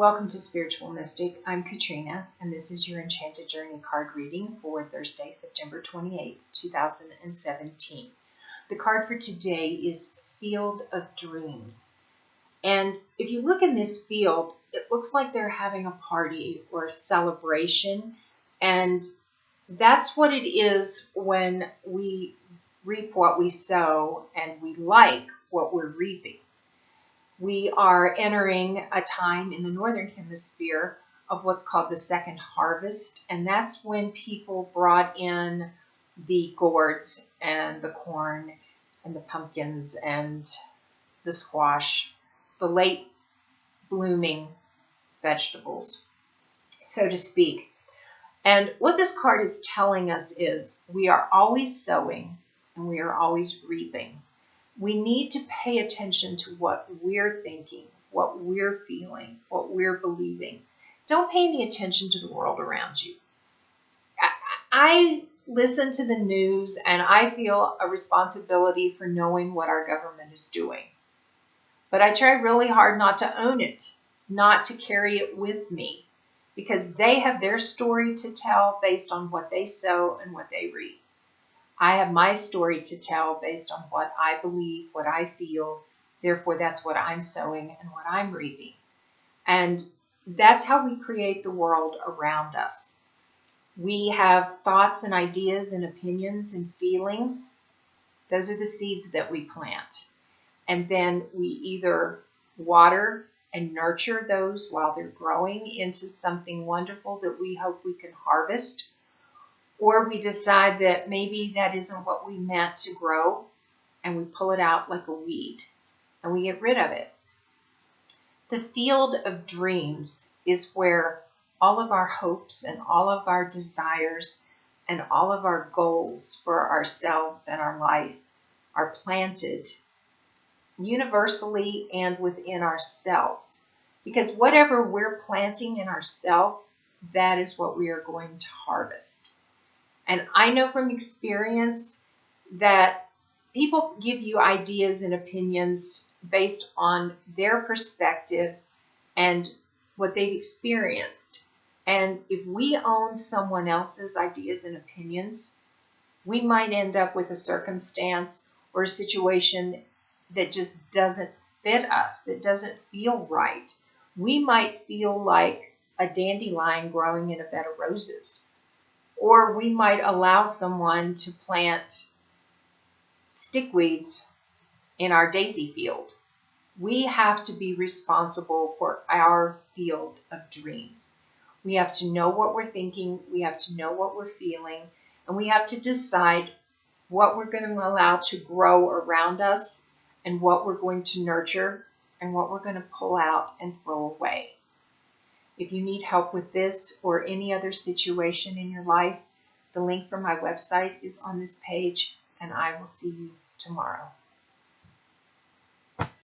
Welcome to Spiritual Mystic. I'm Katrina, and this is your Enchanted Journey card reading for Thursday, September 28th, 2017. The card for today is Field of Dreams. And if you look in this field, it looks like they're having a party or a celebration. And that's what it is when we reap what we sow and we like what we're reaping. We are entering a time in the Northern Hemisphere of what's called the second harvest, and that's when people brought in the gourds and the corn and the pumpkins and the squash, the late blooming vegetables, so to speak. And what this card is telling us is we are always sowing and we are always reaping. We need to pay attention to what we're thinking, what we're feeling, what we're believing. Don't pay any attention to the world around you. I listen to the news and I feel a responsibility for knowing what our government is doing. But I try really hard not to own it, not to carry it with me, because they have their story to tell based on what they sow and what they reap. I have my story to tell based on what I believe, what I feel. Therefore, that's what I'm sowing and what I'm reaping. And that's how we create the world around us. We have thoughts and ideas and opinions and feelings. Those are the seeds that we plant. And then we either water and nurture those while they're growing into something wonderful that we hope we can harvest, or we decide that maybe that isn't what we meant to grow, and we pull it out like a weed, and we get rid of it. The field of dreams is where all of our hopes and all of our desires and all of our goals for ourselves and our life are planted universally and within ourselves. Because whatever we're planting in ourselves, that is what we are going to harvest. And I know from experience that people give you ideas and opinions based on their perspective and what they've experienced. And if we own someone else's ideas and opinions, we might end up with a circumstance or a situation that just doesn't fit us, that doesn't feel right. We might feel like a dandelion growing in a bed of roses. Or we might allow someone to plant stickweeds in our daisy field. We have to be responsible for our field of dreams. We have to know what we're thinking, we have to know what we're feeling, and we have to decide what we're going to allow to grow around us and what we're going to nurture and what we're going to pull out and throw away. If you need help with this or any other situation in your life, the link for my website is on this page, and I will see you tomorrow.